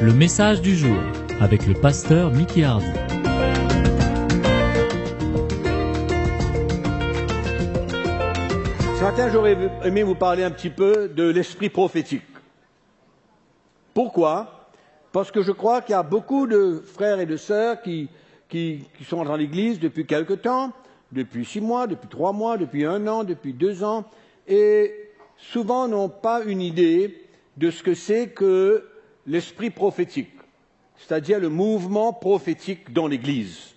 Le message du jour avec le pasteur Mickey Hardy. Ce matin, j'aurais aimé vous parler un petit peu de l'esprit prophétique. Pourquoi? Parce que je crois qu'il y a beaucoup de frères et de sœurs qui sont dans l'Église depuis quelque temps, depuis 6 mois, depuis 3 mois, depuis 1 an, depuis 2 ans, et souvent n'ont pas une idée de ce que c'est que l'esprit prophétique, c'est-à-dire le mouvement prophétique dans l'Église.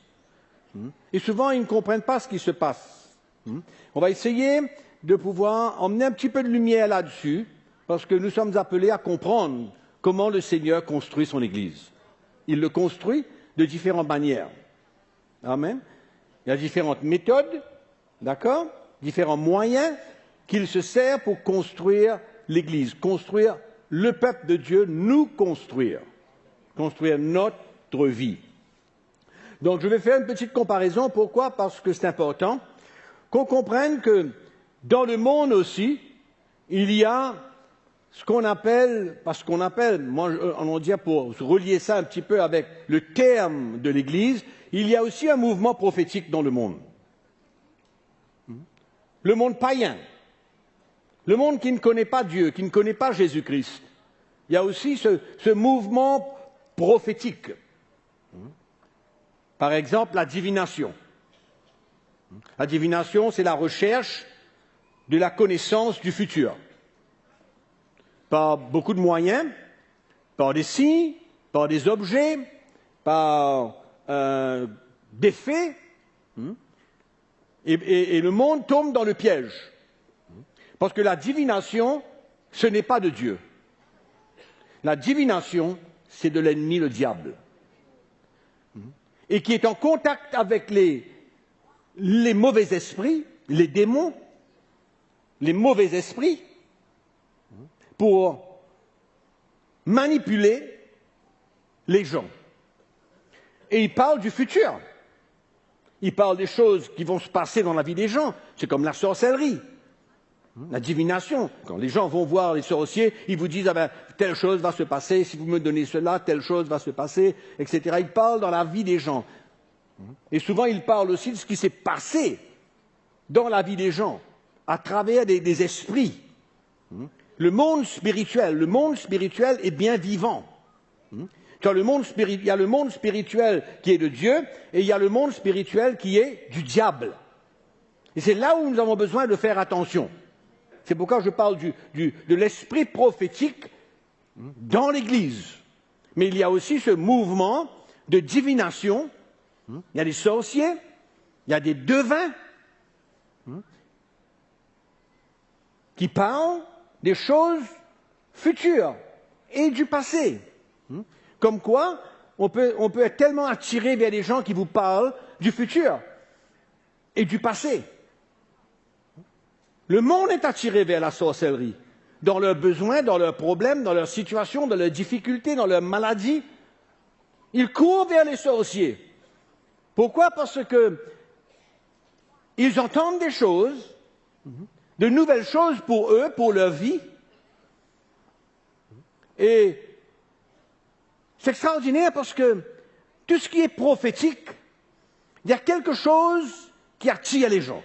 Et souvent, ils ne comprennent pas ce qui se passe. On va essayer de pouvoir emmener un petit peu de lumière là-dessus, parce que nous sommes appelés à comprendre comment le Seigneur construit son Église. Il le construit de différentes manières. Amen. Il y a différentes méthodes, d'accord, différents moyens qu'il se sert pour construire l'Église, construire le peuple de Dieu, nous construire notre vie. Donc je vais faire une petite comparaison. Pourquoi? Parce que c'est important qu'on comprenne que dans le monde aussi, il y a ce qu'on appelle, moi on va dire pour relier ça un petit peu avec le terme de l'Église, il y a aussi un mouvement prophétique dans le monde. Le monde païen, le monde qui ne connaît pas Dieu, qui ne connaît pas Jésus-Christ. Il y a aussi ce mouvement prophétique. Par exemple, la divination. La divination, c'est la recherche de la connaissance du futur. Par beaucoup de moyens, par des signes, par des objets, par des faits. Et le monde tombe dans le piège. Parce que la divination, ce n'est pas de Dieu. La divination, c'est de l'ennemi, le diable. Et qui est en contact avec les mauvais esprits, les démons, les mauvais esprits, pour manipuler les gens. Et il parle du futur. Il parle des choses qui vont se passer dans la vie des gens. C'est comme la sorcellerie, la divination. Quand les gens vont voir les sorciers, ils vous disent ah ben, telle chose va se passer, si vous me donnez cela, telle chose va se passer, etc. Il parle dans la vie des gens. Et souvent, il parle aussi de ce qui s'est passé dans la vie des gens, à travers des esprits. Le monde spirituel est bien vivant. Il y a le monde spirituel qui est de Dieu et il y a le monde spirituel qui est du diable. Et c'est là où nous avons besoin de faire attention. C'est pourquoi je parle de l'esprit prophétique dans l'Église. Mais il y a aussi ce mouvement de divination. Il y a des sorciers, il y a des devins qui parlent des choses futures et du passé. Comme quoi, on peut être tellement attiré vers des gens qui vous parlent du futur et du passé. Le monde est attiré vers la sorcellerie, dans leurs besoins, dans leurs problèmes, dans leurs situations, dans leurs difficultés, dans leurs maladies. Ils courent vers les sorciers. Pourquoi? Parce que ils entendent des choses, de nouvelles choses pour eux, pour leur vie. Et c'est extraordinaire parce que tout ce qui est prophétique, il y a quelque chose qui attire les gens.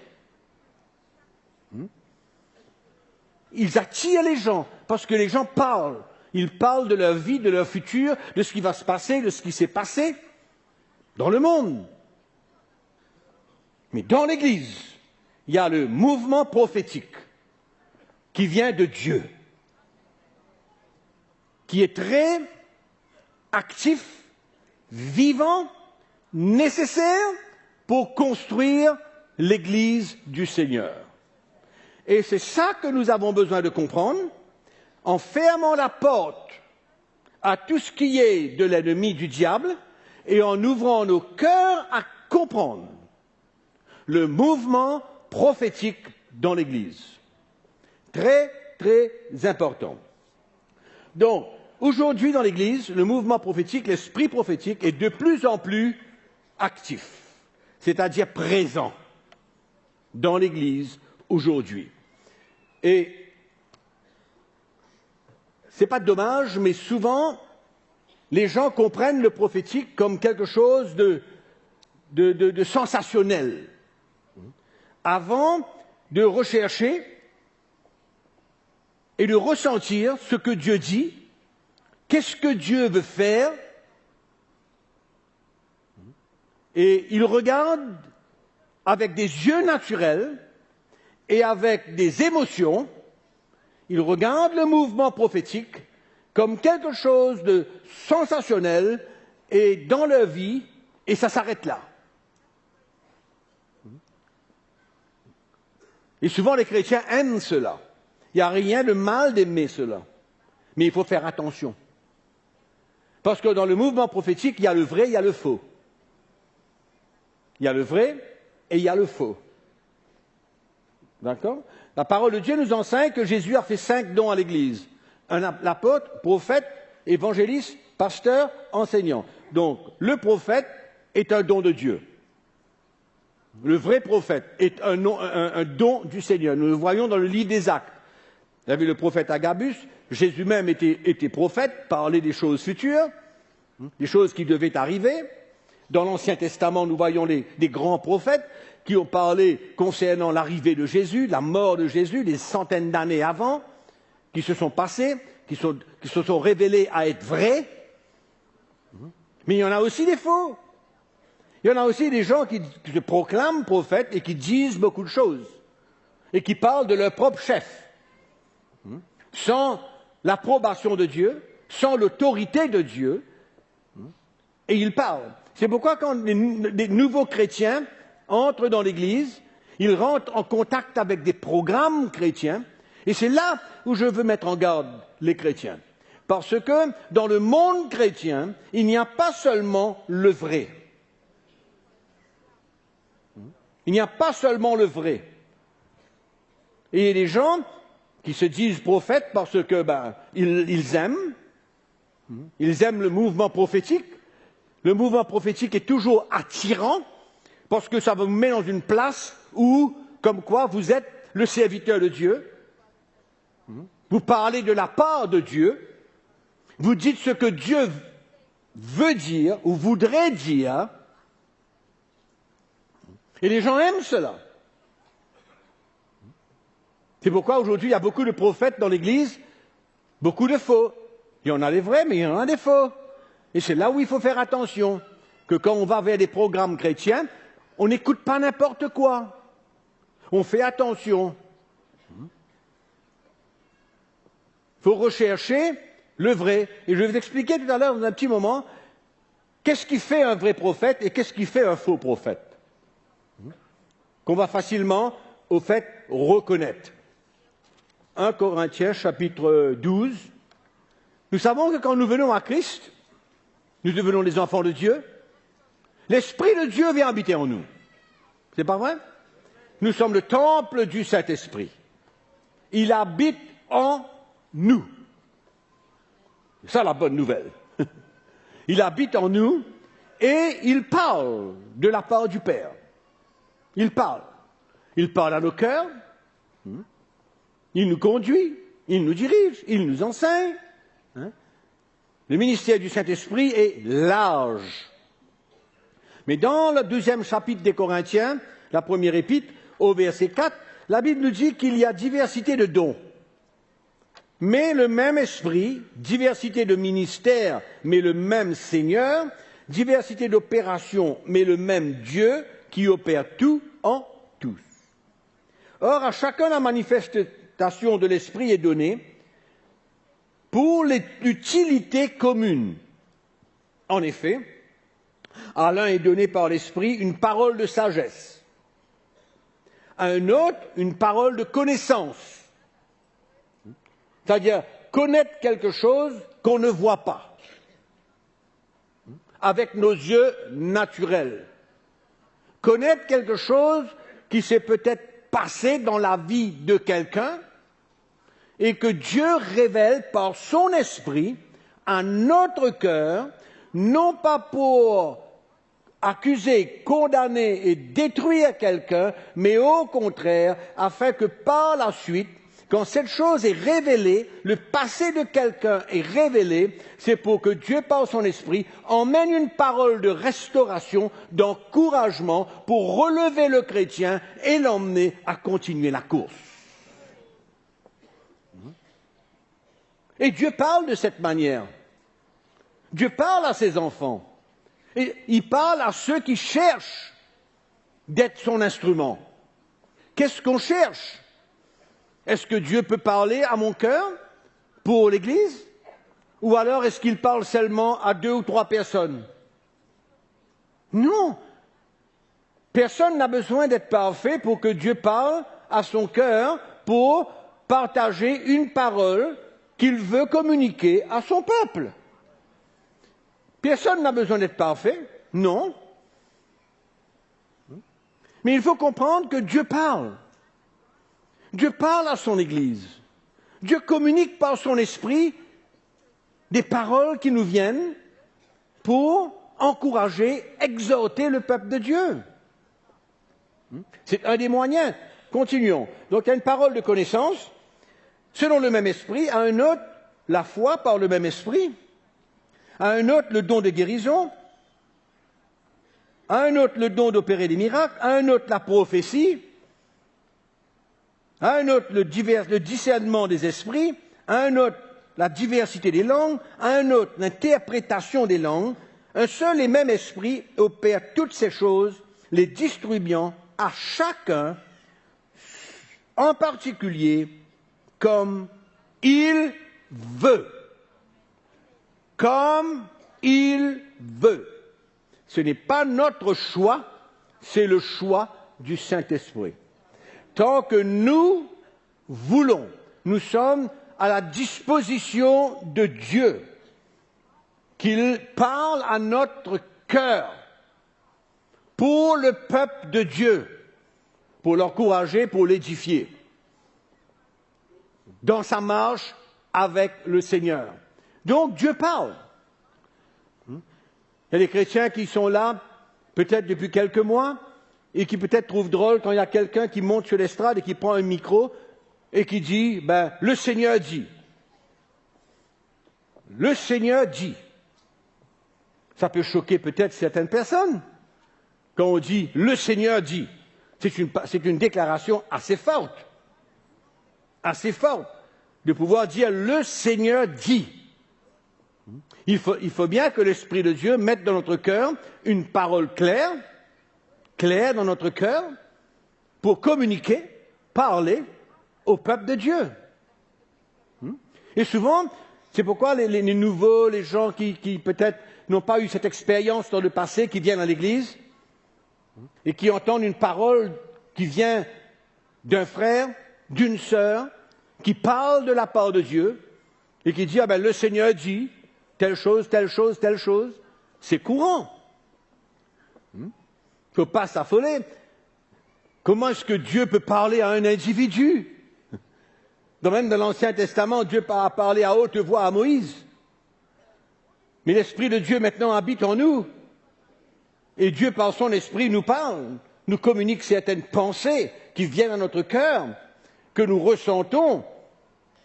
Ils attirent les gens parce que les gens parlent. Ils parlent de leur vie, de leur futur, de ce qui va se passer, de ce qui s'est passé dans le monde. Mais dans l'Église, il y a le mouvement prophétique qui vient de Dieu, qui est très actif, vivant, nécessaire pour construire l'Église du Seigneur. Et c'est ça que nous avons besoin de comprendre en fermant la porte à tout ce qui est de l'ennemi du diable et en ouvrant nos cœurs à comprendre le mouvement prophétique dans l'Église. Très, très important. Donc, aujourd'hui dans l'Église, le mouvement prophétique, l'esprit prophétique est de plus en plus actif, c'est-à-dire présent dans l'Église aujourd'hui. Et c'est pas dommage, mais souvent, les gens comprennent le prophétique comme quelque chose de sensationnel, avant de rechercher et de ressentir ce que Dieu dit, qu'est-ce que Dieu veut faire, et ils regardent avec des yeux naturels et avec des émotions, ils regardent le mouvement prophétique comme quelque chose de sensationnel et dans leur vie, et ça s'arrête là. Et souvent les chrétiens aiment cela. Il n'y a rien de mal d'aimer cela. Mais il faut faire attention. Parce que dans le mouvement prophétique, il y a le vrai, il y a le faux. Il y a le vrai et il y a le faux. D'accord? La parole de Dieu nous enseigne que Jésus a fait 5 dons à l'Église. L'apôtre, prophète, évangéliste, pasteur, enseignant. Donc, le prophète est un don de Dieu. Le vrai prophète est un don du Seigneur. Nous le voyons dans le livre des Actes. Vous avez le prophète Agabus, Jésus même était prophète, parlait des choses futures, des choses qui devaient arriver. Dans l'Ancien Testament, nous voyons des grands prophètes qui ont parlé concernant l'arrivée de Jésus, la mort de Jésus, des centaines d'années avant, qui se sont passés, qui se sont révélés à être vrais. Mais il y en a aussi des faux. Il y en a aussi des gens qui se proclament prophètes et qui disent beaucoup de choses, et qui parlent de leur propre chef, sans l'approbation de Dieu, sans l'autorité de Dieu, et ils parlent. C'est pourquoi quand des nouveaux chrétiens entrent dans l'Église, ils rentrent en contact avec des programmes chrétiens, et c'est là où je veux mettre en garde les chrétiens. Parce que dans le monde chrétien, il n'y a pas seulement le vrai. Il n'y a pas seulement le vrai. Et il y a des gens qui se disent prophètes parce que ils aiment le mouvement prophétique. Le mouvement prophétique est toujours attirant parce que ça vous met dans une place où, comme quoi, vous êtes le serviteur de Dieu. Vous parlez de la part de Dieu. Vous dites ce que Dieu veut dire ou voudrait dire. Et les gens aiment cela. C'est pourquoi aujourd'hui il y a beaucoup de prophètes dans l'Église, beaucoup de faux. Il y en a des vrais, mais il y en a des faux. Et c'est là où il faut faire attention, que quand on va vers des programmes chrétiens, on n'écoute pas n'importe quoi. On fait attention. Il faut rechercher le vrai. Et je vais vous expliquer tout à l'heure, dans un petit moment, qu'est-ce qui fait un vrai prophète et qu'est-ce qui fait un faux prophète. Qu'on va facilement, au fait, reconnaître. 1 Corinthiens, chapitre 12. Nous savons que quand nous venons à Christ, nous devenons les enfants de Dieu. L'Esprit de Dieu vient habiter en nous. C'est pas vrai? Nous sommes le temple du Saint-Esprit. Il habite en nous. C'est ça la bonne nouvelle. Il habite en nous et il parle de la part du Père. Il parle. Il parle à nos cœurs. Il nous conduit. Il nous dirige. Il nous enseigne. Le ministère du Saint-Esprit est large. Mais dans le 2e chapitre des Corinthiens, la première épître, au verset 4, la Bible nous dit qu'il y a diversité de dons. Mais le même esprit, diversité de ministères, mais le même Seigneur, diversité d'opérations, mais le même Dieu qui opère tout en tous. Or, à chacun la manifestation de l'Esprit est donnée pour l'utilité commune. En effet, à l'un est donné par l'Esprit une parole de sagesse, à un autre une parole de connaissance, c'est-à-dire connaître quelque chose qu'on ne voit pas, avec nos yeux naturels. Connaître quelque chose qui s'est peut-être passé dans la vie de quelqu'un et que Dieu révèle par son esprit à notre cœur, non pas pour accuser, condamner et détruire quelqu'un, mais au contraire, afin que par la suite, Quand cette chose est révélée, le passé de quelqu'un est révélé, c'est pour que Dieu, par son esprit, emmène une parole de restauration, d'encouragement, pour relever le chrétien et l'emmener à continuer la course. Et Dieu parle de cette manière. Dieu parle à ses enfants. Et il parle à ceux qui cherchent d'être son instrument. Qu'est-ce qu'on cherche? Est-ce que Dieu peut parler à mon cœur pour l'Église? Ou alors est-ce qu'il parle seulement à 2 ou 3 personnes? Non. Personne n'a besoin d'être parfait pour que Dieu parle à son cœur pour partager une parole qu'il veut communiquer à son peuple. Personne n'a besoin d'être parfait, non. Mais il faut comprendre que Dieu parle. Dieu parle à son Église. Dieu communique par son esprit des paroles qui nous viennent pour encourager, exhorter le peuple de Dieu. C'est un des moyens. Continuons. Donc il y a une parole de connaissance, selon le même esprit, à un autre, la foi par le même esprit, à un autre, le don de guérison, à un autre, le don d'opérer des miracles, à un autre, la prophétie, à un autre, le discernement des esprits, à un autre, la diversité des langues, à un autre, l'interprétation des langues. Un seul et même esprit opère toutes ces choses, les distribuant à chacun, en particulier, comme il veut. Comme il veut. Ce n'est pas notre choix, c'est le choix du Saint-Esprit. Tant que nous voulons, nous sommes à la disposition de Dieu, qu'il parle à notre cœur pour le peuple de Dieu, pour l'encourager, pour l'édifier, dans sa marche avec le Seigneur. Donc Dieu parle. Il y a des chrétiens qui sont là, peut-être depuis quelques mois, et qui peut-être trouvent drôle quand il y a quelqu'un qui monte sur l'estrade et qui prend un micro et qui dit, le Seigneur dit. Le Seigneur dit. Ça peut choquer peut-être certaines personnes quand on dit le Seigneur dit. C'est une déclaration assez forte de pouvoir dire le Seigneur dit. Il faut bien que l'Esprit de Dieu mette dans notre cœur une parole claire dans notre cœur, pour communiquer, parler au peuple de Dieu. Et souvent, c'est pourquoi les nouveaux, les gens qui peut-être n'ont pas eu cette expérience dans le passé, qui viennent à l'Église, et qui entendent une parole qui vient d'un frère, d'une sœur, qui parle de la part de Dieu, et qui dit, le Seigneur dit, telle chose, telle chose, telle chose, c'est courant. Il ne faut pas s'affoler. Comment est-ce que Dieu peut parler à un individu? Même dans l'Ancien Testament, Dieu a parlé à haute voix à Moïse. Mais l'Esprit de Dieu maintenant habite en nous. Et Dieu, par son Esprit, nous parle, nous communique certaines pensées qui viennent à notre cœur, que nous ressentons,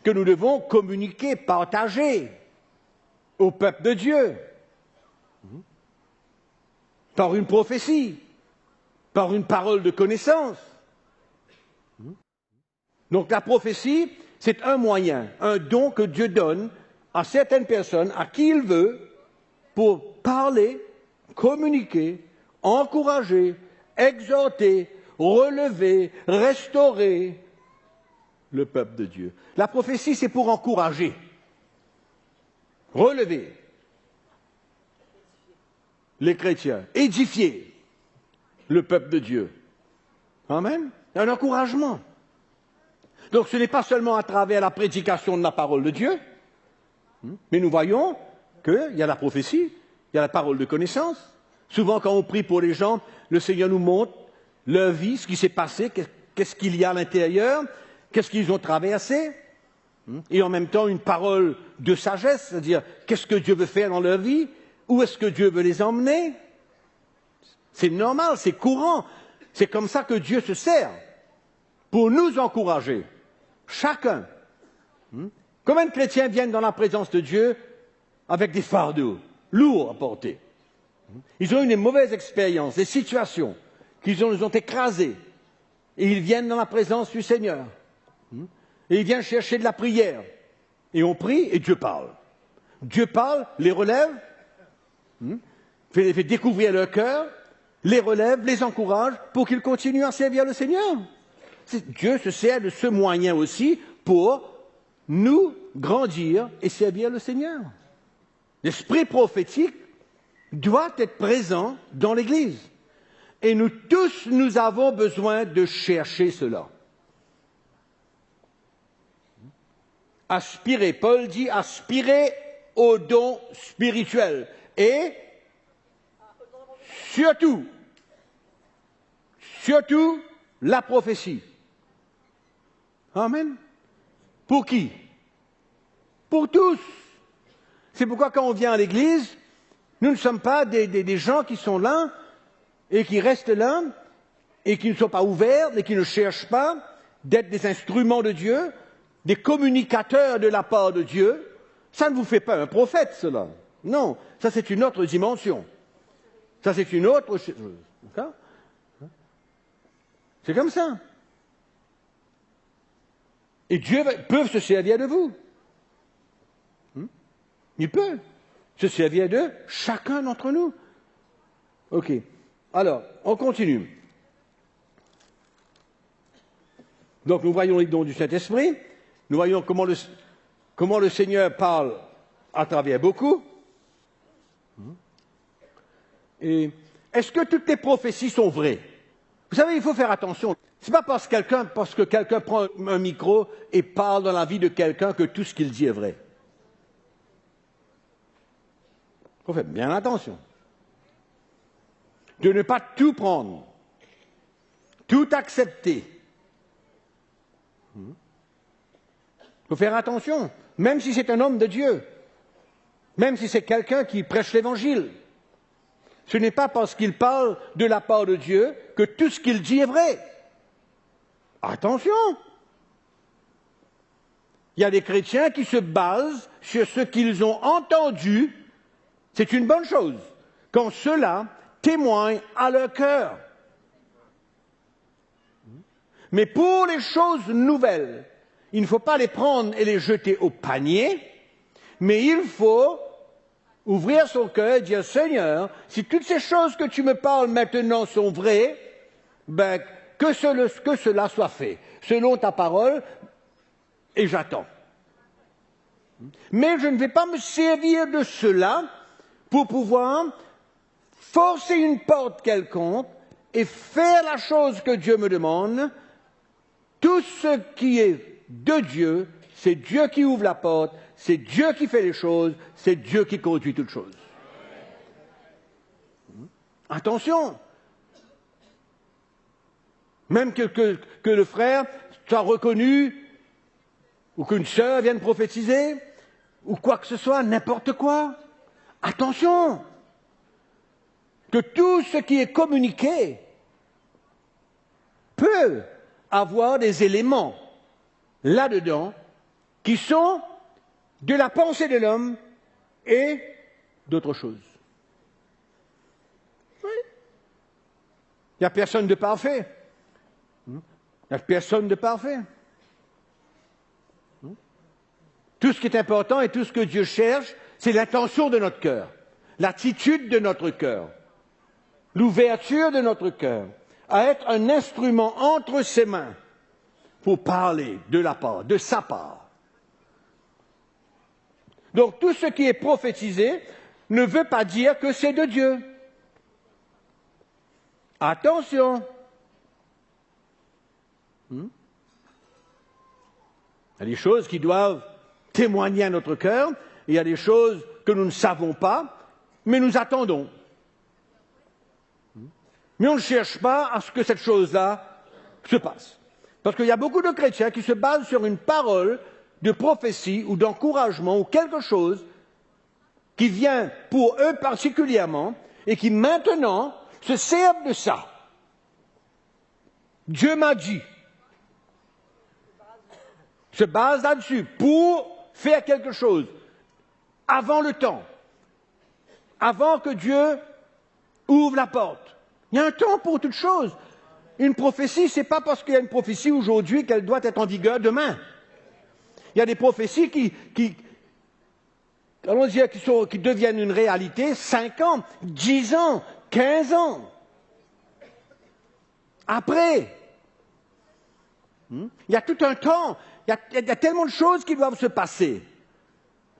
que nous devons communiquer, partager au peuple de Dieu. Par une prophétie, par une parole de connaissance. Donc la prophétie, c'est un moyen, un don que Dieu donne à certaines personnes, à qui il veut, pour parler, communiquer, encourager, exhorter, relever, restaurer le peuple de Dieu. La prophétie, c'est pour encourager, relever les chrétiens, édifier le peuple de Dieu. Amen. Un encouragement. Donc ce n'est pas seulement à travers la prédication de la parole de Dieu, mais nous voyons qu'il y a la prophétie, il y a la parole de connaissance. Souvent quand on prie pour les gens, le Seigneur nous montre leur vie, ce qui s'est passé, qu'est-ce qu'il y a à l'intérieur, qu'est-ce qu'ils ont traversé, et en même temps une parole de sagesse, c'est-à-dire qu'est-ce que Dieu veut faire dans leur vie, où est-ce que Dieu veut les emmener. C'est normal, c'est courant, c'est comme ça que Dieu se sert, pour nous encourager, Chacun. Combien de chrétiens viennent dans la présence de Dieu avec des fardeaux lourds à porter? Ils ont eu des mauvaises expériences, des situations qui les ont écrasés. Et ils viennent dans la présence du Seigneur. Et ils viennent chercher de la prière. Et on prie et Dieu parle. Dieu parle, les relève, fait découvrir leur cœur, les relève, les encourage pour qu'ils continuent à servir le Seigneur. Dieu se sert de ce moyen aussi pour nous grandir et servir le Seigneur. L'esprit prophétique doit être présent dans l'Église. Et nous tous, nous avons besoin de chercher cela. Aspirer, Paul dit, aspirer aux dons spirituels. Et surtout, la prophétie. Amen. Pour qui? Pour tous. C'est pourquoi quand on vient à l'Église, nous ne sommes pas des gens qui sont là et qui restent là et qui ne sont pas ouverts et qui ne cherchent pas d'être des instruments de Dieu, des communicateurs de la part de Dieu. Ça ne vous fait pas un prophète, cela. Non, ça c'est une autre dimension. Ça c'est une autre chose. C'est comme ça. Et Dieu peut se servir de vous. Il peut se servir de chacun d'entre nous. Ok. Alors, on continue. Donc, nous voyons les dons du Saint-Esprit. Nous voyons comment le Seigneur parle à travers beaucoup. Et est-ce que toutes les prophéties sont vraies? Vous savez, il faut faire attention. Ce n'est pas parce que quelqu'un prend un micro et parle dans la vie de quelqu'un que tout ce qu'il dit est vrai. Il faut faire bien attention. De ne pas tout prendre, tout accepter. Il faut faire attention, même si c'est un homme de Dieu, même si c'est quelqu'un qui prêche l'Évangile. Ce n'est pas parce qu'il parle de la part de Dieu que tout ce qu'il dit est vrai. Attention! Il y a des chrétiens qui se basent sur ce qu'ils ont entendu. C'est une bonne chose quand cela témoigne à leur cœur. Mais pour les choses nouvelles, il ne faut pas les prendre et les jeter au panier, mais il faut ouvrir son cœur et dire, Seigneur, si toutes ces choses que tu me parles maintenant sont vraies, ben, que cela soit fait, selon ta parole, et j'attends. Mais je ne vais pas me servir de cela pour pouvoir forcer une porte quelconque et faire la chose que Dieu me demande. Tout ce qui est de Dieu, c'est Dieu qui ouvre la porte, c'est Dieu qui fait les choses, c'est Dieu qui conduit toutes choses. Attention! Même que le frère soit reconnu, ou qu'une sœur vienne prophétiser, ou quoi que ce soit, n'importe quoi. Attention! Que tout ce qui est communiqué peut avoir des éléments là-dedans qui sont de la pensée de l'homme et d'autres choses. Oui. Il n'y a personne de parfait. Il n'y a personne de parfait. Tout ce qui est important et tout ce que Dieu cherche, c'est l'intention de notre cœur, l'attitude de notre cœur, l'ouverture de notre cœur, à être un instrument entre ses mains pour parler de la part, de sa part. Donc tout ce qui est prophétisé ne veut pas dire que c'est de Dieu. Attention! Il y a des choses qui doivent témoigner à notre cœur, et il y a des choses que nous ne savons pas, mais nous attendons. Mais on ne cherche pas à ce que cette chose-là se passe. Parce qu'il y a beaucoup de chrétiens qui se basent sur une parole de prophétie ou d'encouragement ou quelque chose qui vient pour eux particulièrement et qui maintenant se servent de ça. Dieu m'a dit. se base là-dessus pour faire quelque chose avant le temps, avant que Dieu ouvre la porte. Il y a un temps pour toute chose. Une prophétie, ce n'est pas parce qu'il y a une prophétie aujourd'hui qu'elle doit être en vigueur demain. Il y a des prophéties qui deviennent une réalité 5 ans, 10 ans, 15 ans. Après, il y a tout un temps, il y a tellement de choses qui doivent se passer.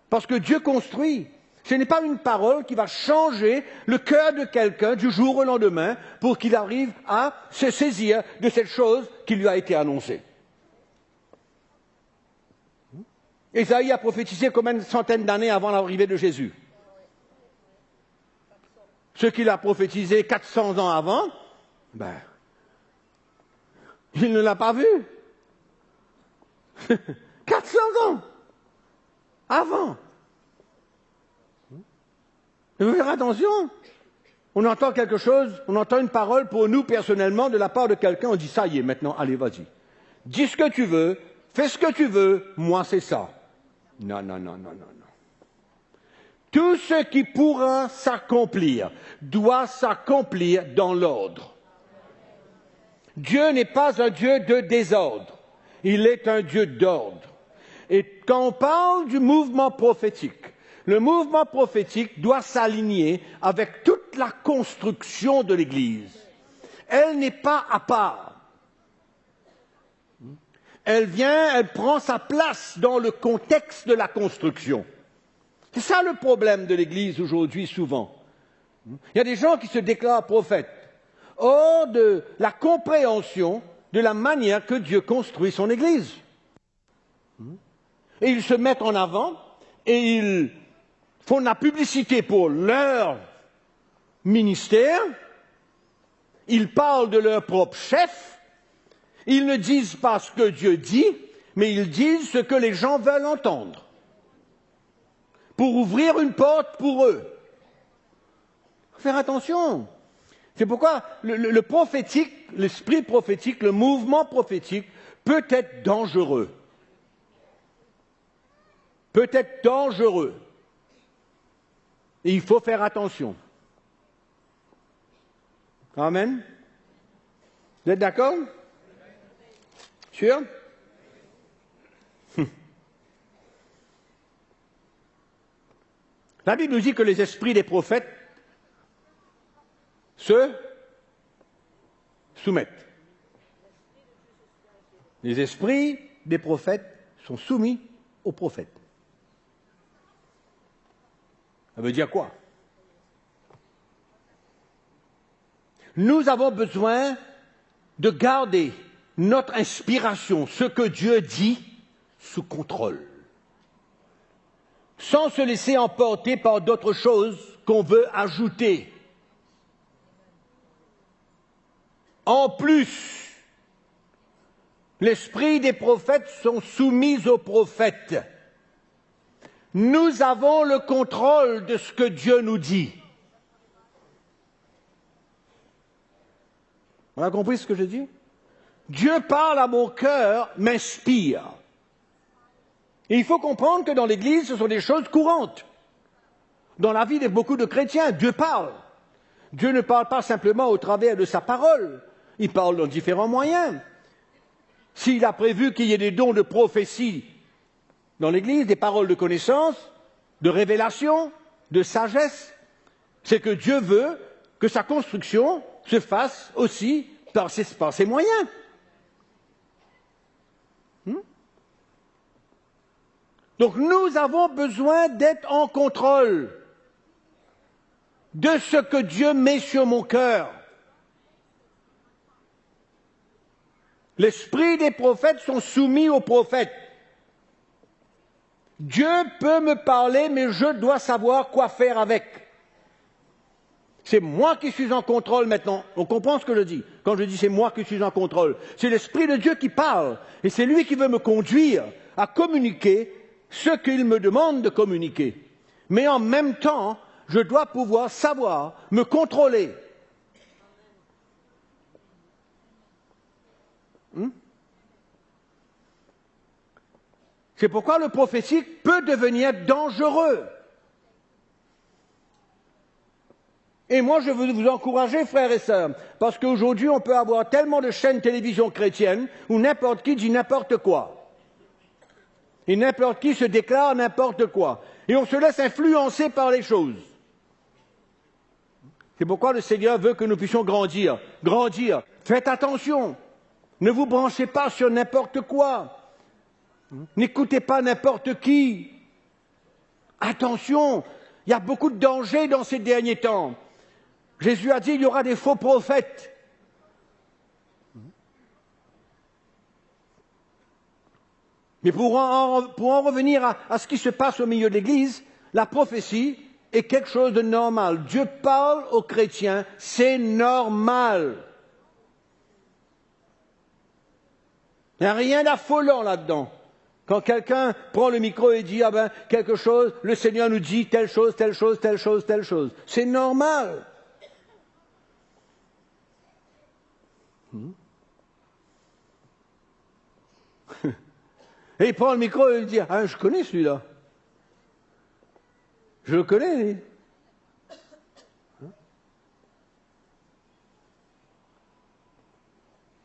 Parce que Dieu construit. Ce n'est pas une parole qui va changer le cœur de quelqu'un du jour au lendemain pour qu'il arrive à se saisir de cette chose qui lui a été annoncée. Ésaïe a prophétisé combien de centaines d'années avant l'arrivée de Jésus? Ce qu'il a prophétisé 400 ans avant, il ne l'a pas vu. 400 ans avant. Il faut faire attention. On entend quelque chose, on entend une parole pour nous personnellement de la part de quelqu'un, on dit ça y est, maintenant, allez, vas-y. Dis ce que tu veux, fais ce que tu veux, moi c'est ça. Non. Tout ce qui pourra s'accomplir doit s'accomplir dans l'ordre. Dieu n'est pas un Dieu de désordre, il est un Dieu d'ordre. Et quand on parle du mouvement prophétique, le mouvement prophétique doit s'aligner avec toute la construction de l'Église. Elle n'est pas à part. Elle prend sa place dans le contexte de la construction. C'est ça le problème de l'Église aujourd'hui souvent. Il y a des gens qui se déclarent prophètes, hors de la compréhension de la manière que Dieu construit son Église. Et ils se mettent en avant et ils font de la publicité pour leur ministère, ils parlent de leur propre chef, ils ne disent pas ce que Dieu dit, mais ils disent ce que les gens veulent entendre, pour ouvrir une porte pour eux. Il faut faire attention. C'est pourquoi le prophétique, l'esprit prophétique, le mouvement prophétique peut être dangereux. Peut être dangereux. Et il faut faire attention. Amen. Vous êtes d'accord? Sûr? La Bible nous dit que les esprits des prophètes se soumettent. Les esprits des prophètes sont soumis aux prophètes. Ça veut dire quoi? Nous avons besoin de garder notre inspiration, ce que Dieu dit, sous contrôle, sans se laisser emporter par d'autres choses qu'on veut ajouter. En plus, l'esprit des prophètes sont soumis aux prophètes. Nous avons le contrôle de ce que Dieu nous dit. On a compris ce que je dis? Dieu parle à mon cœur, m'inspire. Et il faut comprendre que dans l'Église, ce sont des choses courantes. Dans la vie de beaucoup de chrétiens, Dieu parle. Dieu ne parle pas simplement au travers de sa parole. Il parle dans différents moyens. S'il a prévu qu'il y ait des dons de prophétie dans l'Église, des paroles de connaissance, de révélation, de sagesse, c'est que Dieu veut que sa construction se fasse aussi par ses moyens. Donc nous avons besoin d'être en contrôle de ce que Dieu met sur mon cœur. L'esprit des prophètes sont soumis aux prophètes. Dieu peut me parler, mais je dois savoir quoi faire avec. C'est moi qui suis en contrôle maintenant. On comprend ce que je dis. Quand je dis c'est moi qui suis en contrôle, c'est l'Esprit de Dieu qui parle. Et c'est lui qui veut me conduire à communiquer ce qu'il me demande de communiquer. Mais en même temps, je dois pouvoir savoir me contrôler. C'est pourquoi le prophétique peut devenir dangereux. Et moi, je veux vous encourager, frères et sœurs, parce qu'aujourd'hui, on peut avoir tellement de chaînes télévision chrétiennes où n'importe qui dit n'importe quoi. Et n'importe qui se déclare n'importe quoi. Et on se laisse influencer par les choses. C'est pourquoi le Seigneur veut que nous puissions grandir. Grandir. Faites attention. Ne vous branchez pas sur n'importe quoi. N'écoutez pas n'importe qui. Attention. Il y a beaucoup de dangers dans ces derniers temps. Jésus a dit qu'il y aura des faux prophètes. Mais pour en revenir à ce qui se passe au milieu de l'Église, la prophétie est quelque chose de normal. Dieu parle aux chrétiens, c'est normal. Il n'y a rien d'affolant là-dedans. Quand quelqu'un prend le micro et dit, ah ben, quelque chose, le Seigneur nous dit telle chose, telle chose, telle chose, telle chose. C'est normal. Et il prend le micro et il dit, ah, je connais celui-là. Je le connais, lui.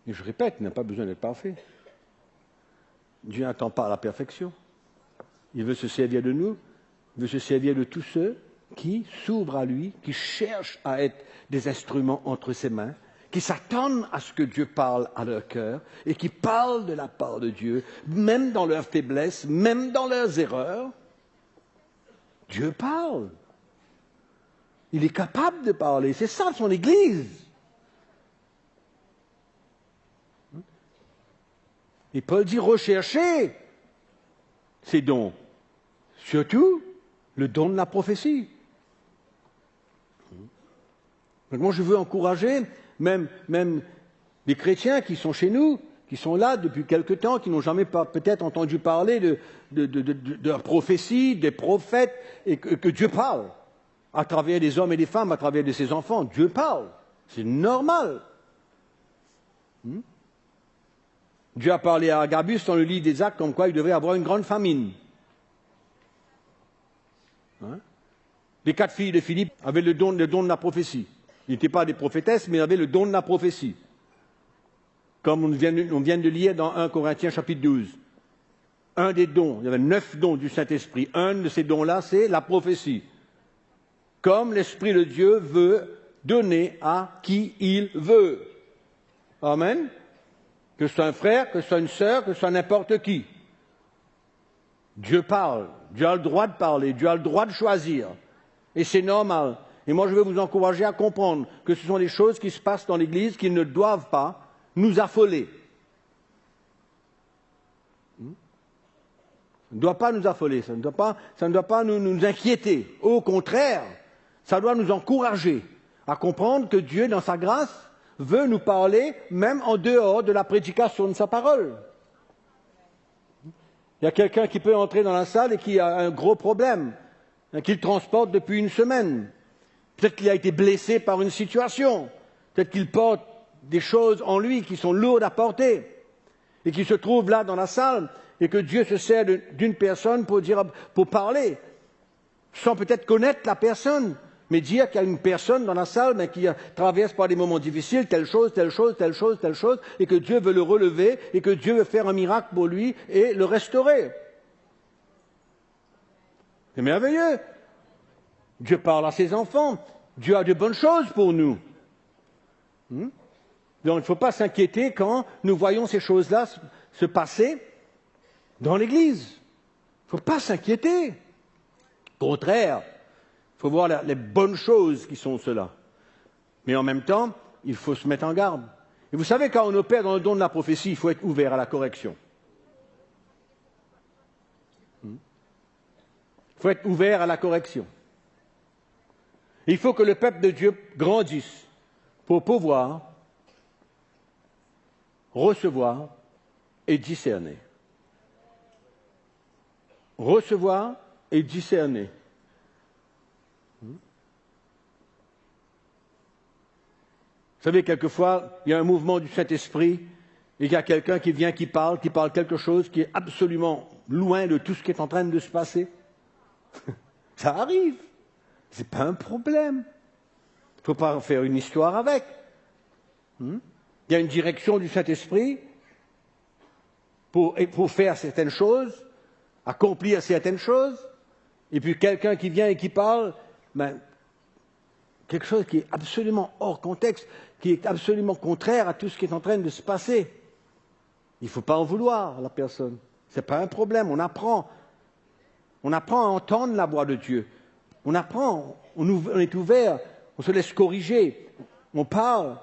Et je répète, il n'a pas besoin d'être parfait. Dieu n'attend pas la perfection. Il veut se servir de nous, il veut se servir de tous ceux qui s'ouvrent à lui, qui cherchent à être des instruments entre ses mains, qui s'attendent à ce que Dieu parle à leur cœur et qui parlent de la part de Dieu, même dans leurs faiblesses, même dans leurs erreurs. Dieu parle. Il est capable de parler. C'est ça son Église. Et Paul dit recherchez ces dons. Surtout le don de la prophétie. Donc moi je veux encourager même les chrétiens qui sont chez nous, qui sont là depuis quelque temps, qui n'ont jamais peut-être entendu parler de la prophétie, des prophètes, et que Dieu parle à travers des hommes et des femmes, à travers de ses enfants. Dieu parle. C'est normal. Dieu a parlé à Agabus dans le livre des Actes comme quoi il devrait avoir une grande famine. Les 4 filles de Philippe avaient le don de la prophétie. Ils n'étaient pas des prophétesses, mais ils avaient le don de la prophétie. Comme on vient de lire dans 1 Corinthiens chapitre 12. Un des dons, il y avait 9 dons du Saint-Esprit. Un de ces dons-là, c'est la prophétie. Comme l'Esprit de Dieu veut donner à qui il veut. Amen. Que ce soit un frère, que ce soit une sœur, que ce soit n'importe qui. Dieu parle. Dieu a le droit de parler. Dieu a le droit de choisir. Et c'est normal. Et moi, je veux vous encourager à comprendre que ce sont des choses qui se passent dans l'Église qui ne doivent pas nous affoler. Ça ne doit pas nous affoler, ça ne doit pas nous inquiéter. Au contraire, ça doit nous encourager à comprendre que Dieu, dans sa grâce, veut nous parler même en dehors de la prédication de sa parole. Il y a quelqu'un qui peut entrer dans la salle et qui a un gros problème, qu'il transporte depuis une semaine. Peut-être qu'il a été blessé par une situation. Peut-être qu'il porte des choses en lui qui sont lourdes à porter et qui se trouvent là dans la salle et que Dieu se sert d'une personne pour parler, sans peut-être connaître la personne, mais dire qu'il y a une personne dans la salle mais qui traverse par des moments difficiles, telle chose, telle chose, telle chose, telle chose, et que Dieu veut le relever et que Dieu veut faire un miracle pour lui et le restaurer. C'est merveilleux. Dieu parle à ses enfants. Dieu a de bonnes choses pour nous. Donc il ne faut pas s'inquiéter quand nous voyons ces choses-là se passer dans l'Église. Il ne faut pas s'inquiéter. Au contraire, il faut voir les bonnes choses qui sont cela. Mais en même temps, il faut se mettre en garde. Et vous savez, quand on opère dans le don de la prophétie, il faut être ouvert à la correction. Il faut être ouvert à la correction. Il faut que le peuple de Dieu grandisse pour pouvoir recevoir et discerner. Recevoir et discerner. Vous savez, quelquefois, il y a un mouvement du Saint-Esprit et il y a quelqu'un qui vient, qui parle quelque chose qui est absolument loin de tout ce qui est en train de se passer. Ça arrive. Ce n'est pas un problème. Il ne faut pas en faire une histoire avec. Il y a une direction du Saint-Esprit pour faire certaines choses, accomplir certaines choses, et puis quelqu'un qui vient et qui parle, quelque chose qui est absolument hors contexte, qui est absolument contraire à tout ce qui est en train de se passer. Il ne faut pas en vouloir à la personne. Ce n'est pas un problème, on apprend. On apprend à entendre la voix de Dieu. On apprend, on est ouvert, on se laisse corriger, on parle.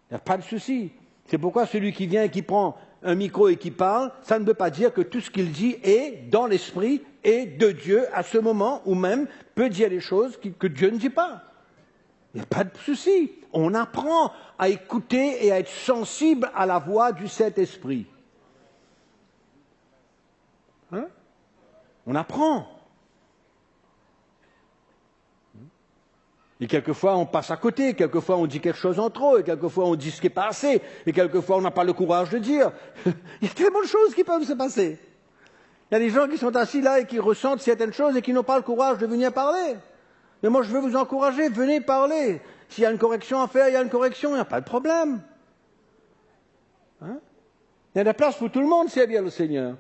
Il n'y a pas de souci. C'est pourquoi celui qui vient et qui prend un micro et qui parle, ça ne veut pas dire que tout ce qu'il dit est dans l'esprit et de Dieu à ce moment, ou même peut dire des choses que Dieu ne dit pas. Il n'y a pas de souci. On apprend à écouter et à être sensible à la voix du Saint-Esprit. Hein? On apprend. Et quelquefois, on passe à côté, quelquefois, on dit quelque chose en trop, et quelquefois, on dit ce qui n'est pas assez, et quelquefois, on n'a pas le courage de dire. Il y a tellement de choses qui peuvent se passer. Il y a des gens qui sont assis là et qui ressentent certaines choses et qui n'ont pas le courage de venir parler. Mais moi, je veux vous encourager, venez parler. S'il y a une correction à faire, il y a une correction, il n'y a pas de problème. Hein? Il y a de la place pour tout le monde, servir le Seigneur.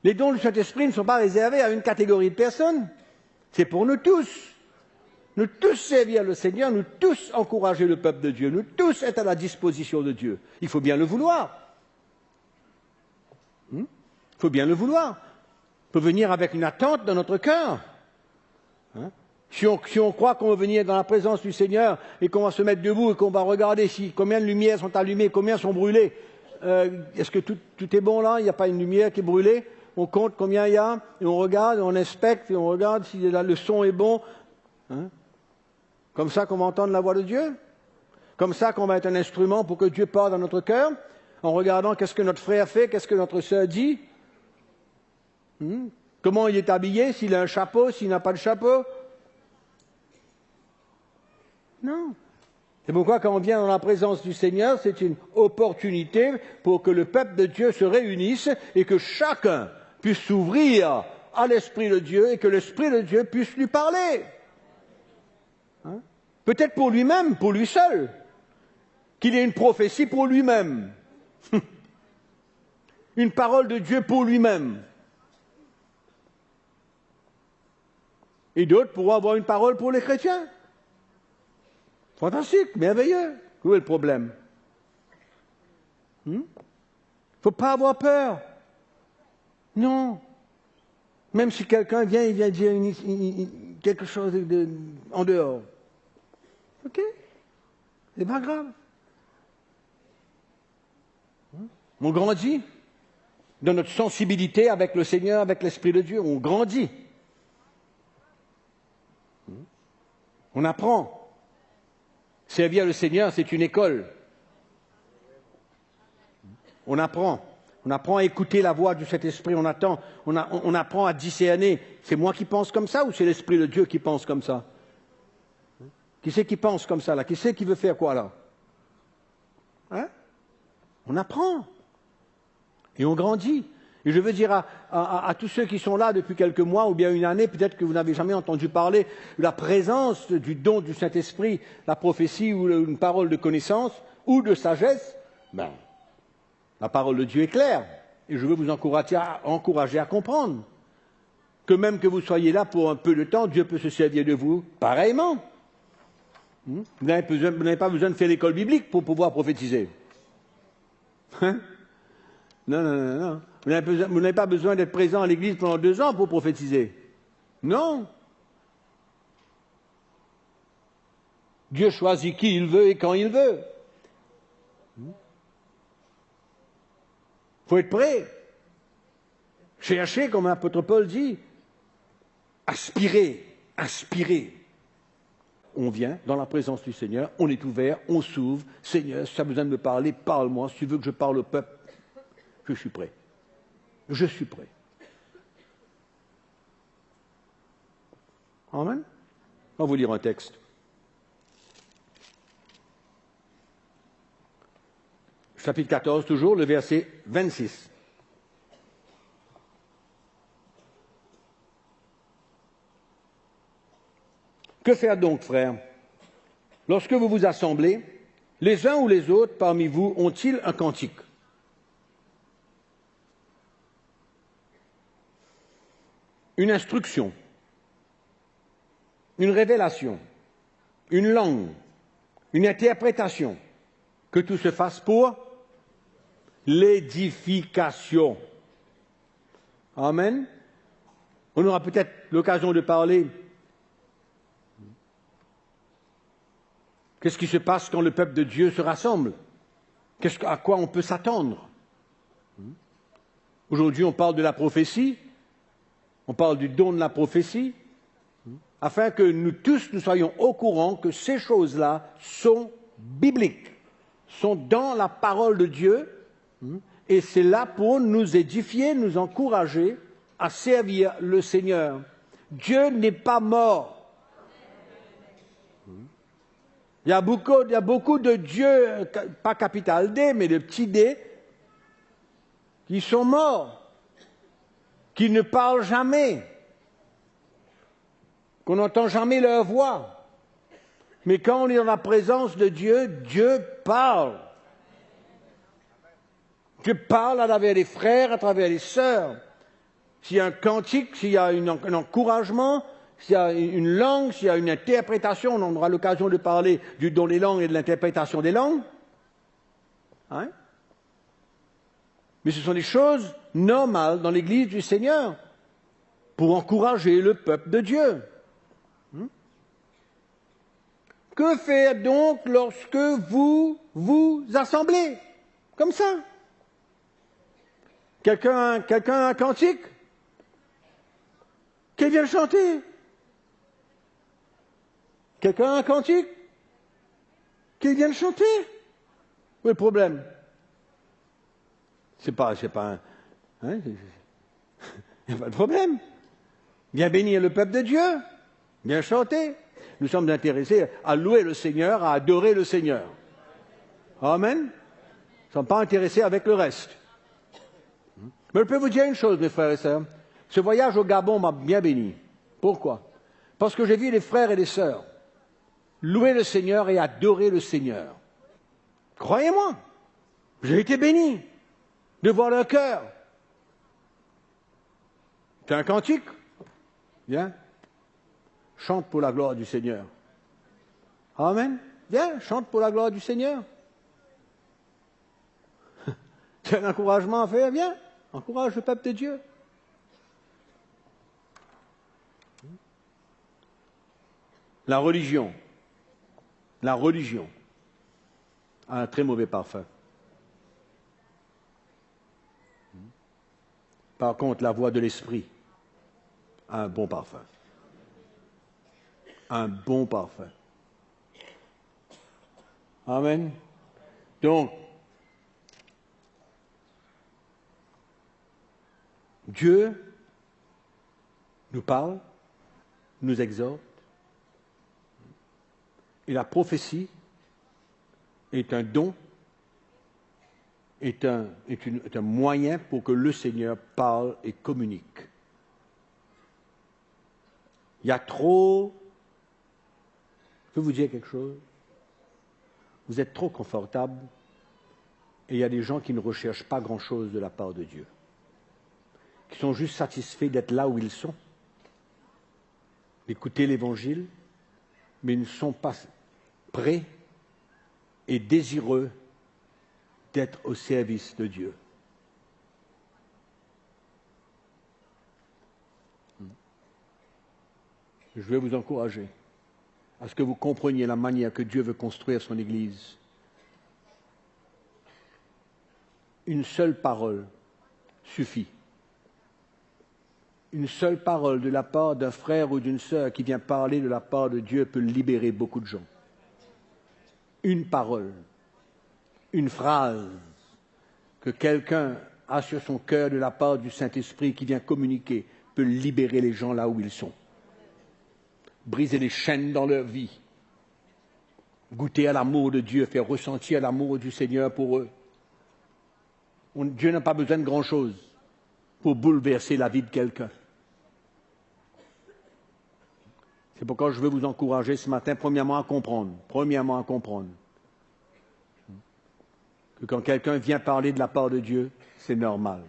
Les dons du Saint-Esprit ne sont pas réservés à une catégorie de personnes. C'est pour nous tous. Nous tous servir le Seigneur, nous tous encourager le peuple de Dieu, nous tous être à la disposition de Dieu. Il faut bien le vouloir. Il faut bien le vouloir. Il faut venir avec une attente dans notre cœur. Hein? Si on croit qu'on va venir dans la présence du Seigneur et qu'on va se mettre debout et qu'on va regarder combien de lumières sont allumées, combien sont brûlées, est-ce que tout est bon là? Il n'y a pas une lumière qui est brûlée? On compte combien il y a et on regarde, on inspecte et on regarde si le son est bon. Hein? Comme ça qu'on va entendre la voix de Dieu? Comme ça qu'on va être un instrument pour que Dieu parle dans notre cœur? En regardant qu'est-ce que notre frère fait, qu'est-ce que notre sœur dit? Comment il est habillé, s'il a un chapeau, s'il n'a pas de chapeau? Non. C'est pourquoi quand on vient dans la présence du Seigneur, c'est une opportunité pour que le peuple de Dieu se réunisse et que chacun puisse s'ouvrir à l'Esprit de Dieu et que l'Esprit de Dieu puisse lui parler. Hein? Peut-être pour lui-même, pour lui seul, qu'il ait une prophétie pour lui-même, une parole de Dieu pour lui-même. Et d'autres pourront avoir une parole pour les chrétiens. Fantastique, merveilleux. Où est le problème? Il ne faut pas avoir peur. Non. Même si quelqu'un vient, il vient dire quelque chose en dehors. Ok? C'est pas grave. On grandit dans notre sensibilité avec le Seigneur, avec l'Esprit de Dieu. On grandit. On apprend. Servir le Seigneur, c'est une école. On apprend. On apprend à écouter la voix du Saint-Esprit. On apprend à discerner. C'est moi qui pense comme ça ou c'est l'Esprit de Dieu qui pense comme ça? Qui c'est qui pense comme ça là? Qui c'est qui veut faire quoi là? Hein? On apprend. Et on grandit. Et je veux dire à tous ceux qui sont là depuis quelques mois ou bien une année, peut-être que vous n'avez jamais entendu parler de la présence du don du Saint-Esprit, la prophétie ou une parole de connaissance ou de sagesse, la parole de Dieu est claire. Et je veux vous encourager à comprendre que même que vous soyez là pour un peu de temps, Dieu peut se servir de vous pareillement. Vous n'avez pas besoin de faire l'école biblique pour pouvoir prophétiser. Hein? Non. Vous n'avez pas besoin d'être présent à l'église pendant 2 ans pour prophétiser. Non. Dieu choisit qui il veut et quand il veut. Il faut être prêt. Cherchez, comme l'apôtre Paul dit. Aspirez. On vient dans la présence du Seigneur, on est ouvert, on s'ouvre. Seigneur, si tu as besoin de me parler, parle-moi. Si tu veux que je parle au peuple, je suis prêt. Je suis prêt. Amen. On va vous lire un texte. Chapitre 14, toujours, le verset 26. Que faire donc, frères? Lorsque vous vous assemblez, les uns ou les autres parmi vous ont-ils un cantique? Une instruction, une révélation, une langue, une interprétation, que tout se fasse pour l'édification. Amen. On aura peut-être l'occasion de parler. Qu'est-ce qui se passe quand le peuple de Dieu se rassemble? À quoi on peut s'attendre? Aujourd'hui, on parle de la prophétie, on parle du don de la prophétie, afin que nous tous nous soyons au courant que ces choses-là sont bibliques, sont dans la parole de Dieu, et c'est là pour nous édifier, nous encourager à servir le Seigneur. Dieu n'est pas mort. Il y a beaucoup de dieux, pas capital D, mais de petits D, qui sont morts, qui ne parlent jamais, qu'on n'entend jamais leur voix. Mais quand on est dans la présence de Dieu, Dieu parle. Dieu parle à travers les frères, à travers les sœurs. S'il y a un cantique, s'il y a un encouragement, s'il y a une langue, s'il y a une interprétation, on aura l'occasion de parler du don des langues et de l'interprétation des langues. Hein? Mais ce sont des choses normales dans l'Église du Seigneur pour encourager le peuple de Dieu. Que faire donc lorsque vous vous assemblez? Comme ça. Quelqu'un a un cantique? Qui vient chanter? Quelqu'un a un cantique? Qui vient chanter? Où est le problème? C'est pas un... Hein, il n'y a pas de problème. Viens bénir le peuple de Dieu. Viens chanter. Nous sommes intéressés à louer le Seigneur, à adorer le Seigneur. Amen. Nous ne sommes pas intéressés avec le reste. Mais je peux vous dire une chose, mes frères et sœurs. Ce voyage au Gabon m'a bien béni. Pourquoi? Parce que j'ai vu les frères et les sœurs louer le Seigneur et adorer le Seigneur. Croyez-moi, j'ai été béni de voir leur cœur. Tu as un cantique? Viens. Chante pour la gloire du Seigneur. Amen. Viens, chante pour la gloire du Seigneur. Tu as un encouragement à faire? Viens, encourage le peuple de Dieu. La religion a un très mauvais parfum. Par contre, la voix de l'esprit a un bon parfum. Un bon parfum. Amen. Donc, Dieu nous parle, nous exhorte, et la prophétie est un don, est un moyen pour que le Seigneur parle et communique. Il y a trop... Je peux vous dire quelque chose? Vous êtes trop confortable et il y a des gens qui ne recherchent pas grand-chose de la part de Dieu, qui sont juste satisfaits d'être là où ils sont, d'écouter l'Évangile, mais ils ne sont pas prêts et désireux d'être au service de Dieu. Je vais vous encourager à ce que vous compreniez la manière que Dieu veut construire son Église. Une seule parole suffit. Une seule parole de la part d'un frère ou d'une sœur qui vient parler de la part de Dieu peut libérer beaucoup de gens. Une parole, une phrase que quelqu'un a sur son cœur de la part du Saint-Esprit qui vient communiquer peut libérer les gens là où ils sont. Briser les chaînes dans leur vie, goûter à l'amour de Dieu, faire ressentir l'amour du Seigneur pour eux. Dieu n'a pas besoin de grand-chose pour bouleverser la vie de quelqu'un. C'est pourquoi je veux vous encourager ce matin, premièrement à comprendre, que quand quelqu'un vient parler de la part de Dieu, c'est normal.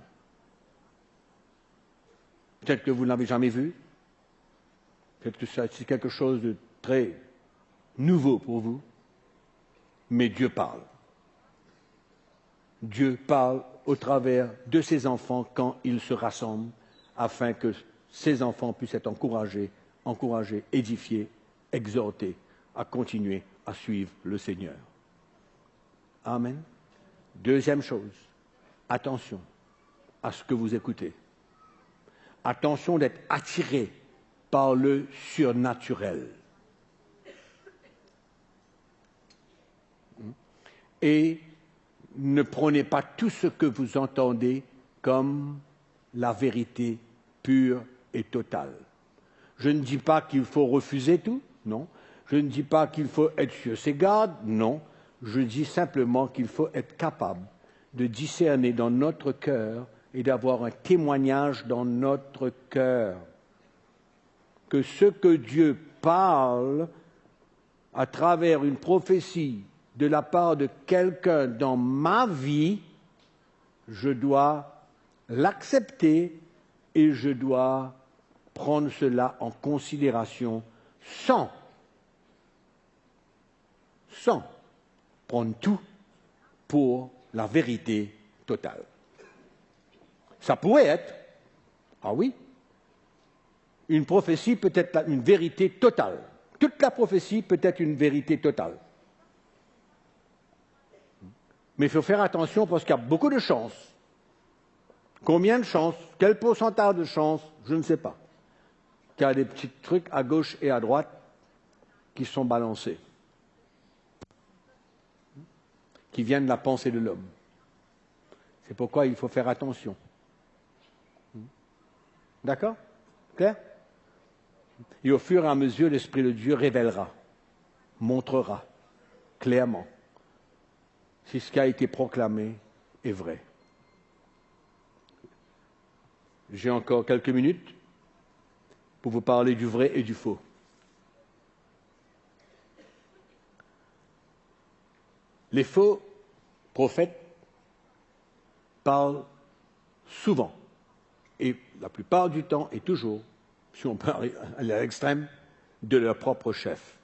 Peut-être que vous ne l'avez jamais vu, peut-être que c'est quelque chose de très nouveau pour vous, mais Dieu parle. Dieu parle au travers de ses enfants quand ils se rassemblent, afin que ces enfants puissent être encouragés, édifiés, exhortés à continuer à suivre le Seigneur. Amen. Deuxième chose, attention à ce que vous écoutez. Attention d'être attiré par le surnaturel. Et ne prenez pas tout ce que vous entendez comme la vérité pure et totale. Je ne dis pas qu'il faut refuser tout, non. Je ne dis pas qu'il faut être sur ses gardes, non. Je dis simplement qu'il faut être capable de discerner dans notre cœur et d'avoir un témoignage dans notre cœur que ce que Dieu parle à travers une prophétie de la part de quelqu'un dans ma vie, je dois l'accepter et je dois prendre cela en considération sans prendre tout pour la vérité totale. Ça pourrait être, ah oui, une prophétie peut être une vérité totale. Toute la prophétie peut être une vérité totale. Mais il faut faire attention parce qu'il y a beaucoup de chances. Combien de chances? Quel pourcentage de chances? Je ne sais pas. Qu'il y a des petits trucs à gauche et à droite qui sont balancés, qui viennent de la pensée de l'homme. C'est pourquoi il faut faire attention. D'accord? Clair? Et au fur et à mesure, l'Esprit de Dieu révélera, montrera clairement si ce qui a été proclamé est vrai. J'ai encore quelques minutes pour vous parler du vrai et du faux. Les faux prophètes parlent souvent, et la plupart du temps et toujours, si on peut aller à l'extrême, de leur propre chef.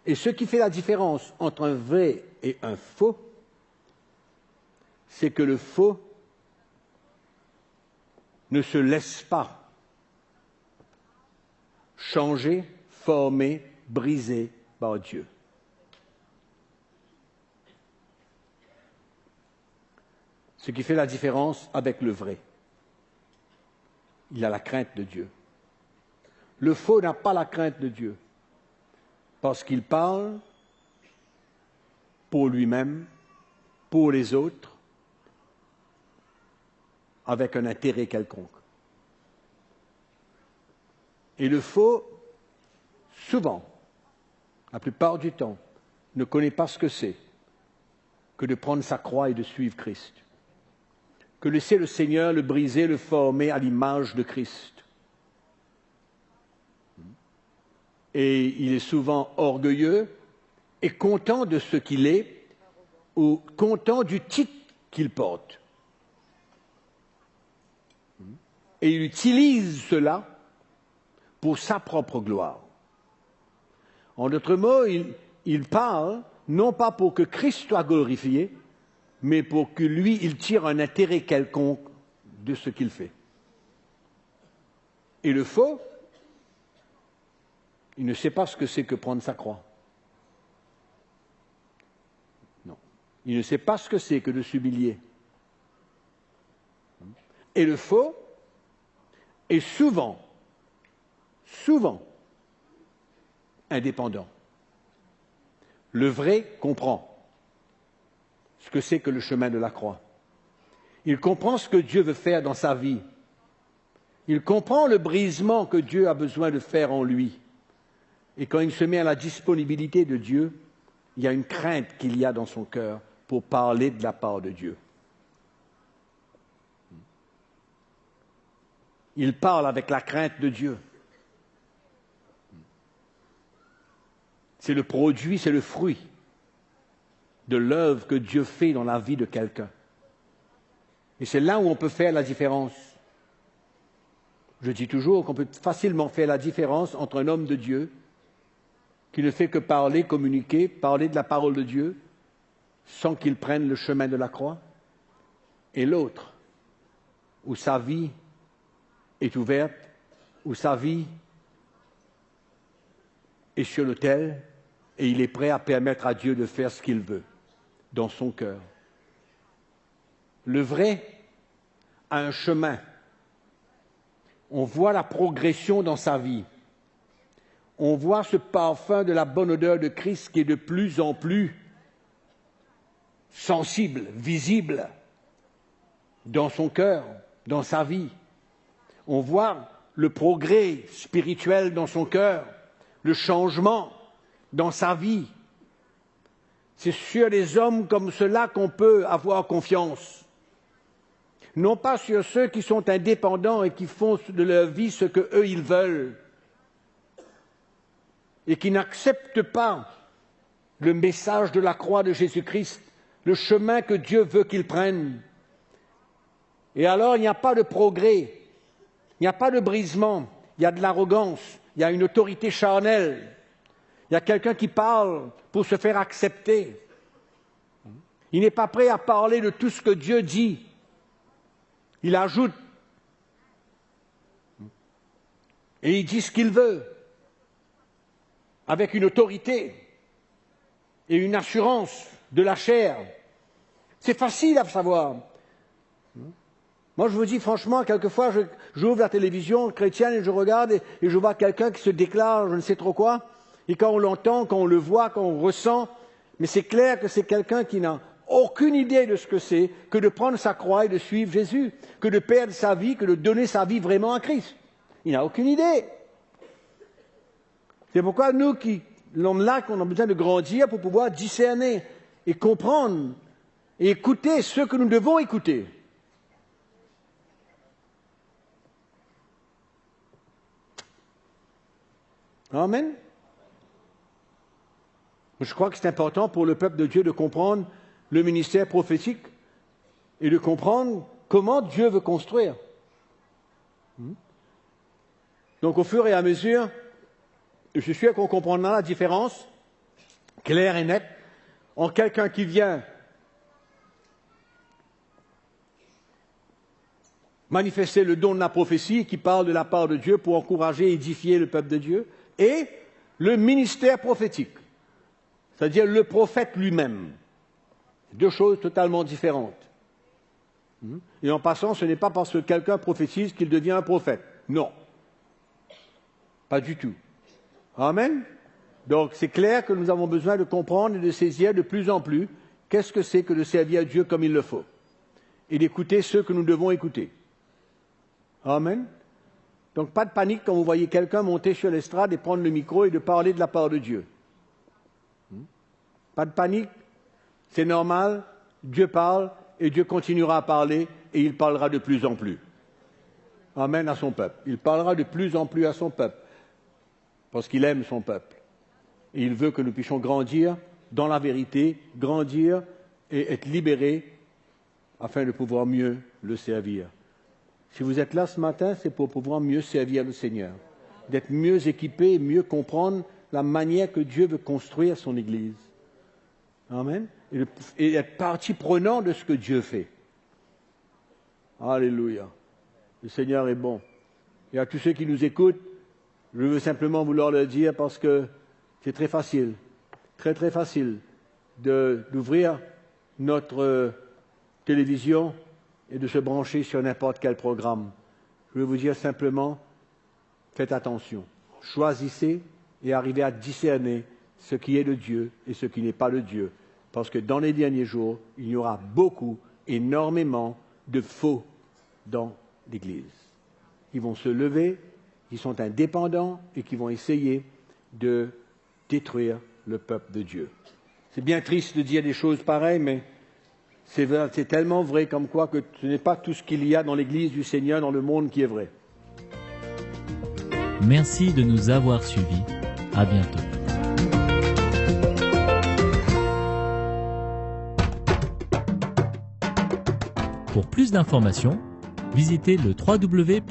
Et ce qui fait la différence entre un vrai et un faux, c'est que le faux ne se laisse pas changer, former, briser par Dieu. Ce qui fait la différence avec le vrai. Il a la crainte de Dieu. Le faux n'a pas la crainte de Dieu, parce qu'il parle pour lui-même, pour les autres, avec un intérêt quelconque. Et le faux, souvent, la plupart du temps, ne connaît pas ce que c'est que de prendre sa croix et de suivre Christ. Que laisser le Seigneur le briser, le former à l'image de Christ. Et il est souvent orgueilleux et content de ce qu'il est ou content du titre qu'il porte. Et il utilise cela pour sa propre gloire. En d'autres mots, il parle non pas pour que Christ soit glorifié, mais pour que lui, il tire un intérêt quelconque de ce qu'il fait. Et le faux, il ne sait pas ce que c'est que prendre sa croix. Non. Il ne sait pas ce que c'est que de s'humilier. Et le faux est souvent indépendant. Le vrai comprend ce que c'est que le chemin de la croix. Il comprend ce que Dieu veut faire dans sa vie. Il comprend le brisement que Dieu a besoin de faire en lui. Et quand il se met à la disponibilité de Dieu, il y a une crainte qu'il y a dans son cœur pour parler de la part de Dieu. Il parle avec la crainte de Dieu. C'est le produit, c'est le fruit de l'œuvre que Dieu fait dans la vie de quelqu'un. Et c'est là où on peut faire la différence. Je dis toujours qu'on peut facilement faire la différence entre un homme de Dieu qui ne fait que parler, communiquer, parler de la parole de Dieu sans qu'il prenne le chemin de la croix, et l'autre où sa vie est ouverte, où sa vie est sur l'autel et il est prêt à permettre à Dieu de faire ce qu'il veut dans son cœur. Le vrai a un chemin. On voit la progression dans sa vie. On voit ce parfum de la bonne odeur de Christ qui est de plus en plus sensible, visible dans son cœur, dans sa vie. On voit le progrès spirituel dans son cœur, le changement dans sa vie. C'est sur des hommes comme cela qu'on peut avoir confiance. Non pas sur ceux qui sont indépendants et qui font de leur vie ce qu'eux ils veulent et qui n'acceptent pas le message de la croix de Jésus-Christ, le chemin que Dieu veut qu'ils prennent. Et alors il n'y a pas de progrès, il n'y a pas de brisement, il y a de l'arrogance, il y a une autorité charnelle, il y a quelqu'un qui parle pour se faire accepter. Il n'est pas prêt à parler de tout ce que Dieu dit. Il ajoute et il dit ce qu'il veut avec une autorité et une assurance de la chair. C'est facile à savoir. Moi, je vous dis franchement, quelquefois, j'ouvre la télévision chrétienne et je regarde et je vois quelqu'un qui se déclare, je ne sais trop quoi, et quand on l'entend, quand on le voit, quand on ressent, mais c'est clair que c'est quelqu'un qui n'a aucune idée de ce que c'est que de prendre sa croix et de suivre Jésus, que de perdre sa vie, que de donner sa vie vraiment à Christ. Il n'a aucune idée. C'est pourquoi nous, l'homme là, qu'on a besoin de grandir pour pouvoir discerner et comprendre et écouter ce que nous devons écouter. Amen. Je crois que c'est important pour le peuple de Dieu de comprendre le ministère prophétique et de comprendre comment Dieu veut construire. Donc au fur et à mesure, je suis sûr qu'on comprendra la différence claire et nette en quelqu'un qui vient manifester le don de la prophétie et qui parle de la part de Dieu pour encourager et édifier le peuple de Dieu, et le ministère prophétique, c'est-à-dire le prophète lui-même. Deux choses totalement différentes. Et en passant, ce n'est pas parce que quelqu'un prophétise qu'il devient un prophète. Non. Pas du tout. Amen. Donc c'est clair que nous avons besoin de comprendre et de saisir de plus en plus qu'est-ce que c'est que de servir Dieu comme il le faut. Et d'écouter ceux que nous devons écouter. Amen. Donc pas de panique quand vous voyez quelqu'un monter sur l'estrade et prendre le micro et de parler de la part de Dieu. Pas de panique. C'est normal, Dieu parle et Dieu continuera à parler et il parlera de plus en plus. Amen à son peuple. Il parlera de plus en plus à son peuple parce qu'il aime son peuple. Et il veut que nous puissions grandir dans la vérité, grandir et être libérés afin de pouvoir mieux le servir. Si vous êtes là ce matin, c'est pour pouvoir mieux servir le Seigneur, d'être mieux équipé, mieux comprendre la manière que Dieu veut construire son Église. Amen. Et être partie prenante de ce que Dieu fait. Alléluia. Le Seigneur est bon. Et à tous ceux qui nous écoutent, je veux simplement vouloir leur dire parce que c'est très facile, très très facile d'ouvrir notre télévision et de se brancher sur n'importe quel programme. Je veux vous dire simplement, faites attention. Choisissez et arrivez à discerner ce qui est de Dieu et ce qui n'est pas de Dieu. Parce que dans les derniers jours, il y aura énormément de faux dans l'Église. Qui vont se lever, qui sont indépendants et qui vont essayer de détruire le peuple de Dieu. C'est bien triste de dire des choses pareilles, mais c'est tellement vrai comme quoi que ce n'est pas tout ce qu'il y a dans l'Église du Seigneur, dans le monde qui est vrai. Merci de nous avoir suivis. À bientôt. Pour plus d'informations, visitez le www.ctmi.org.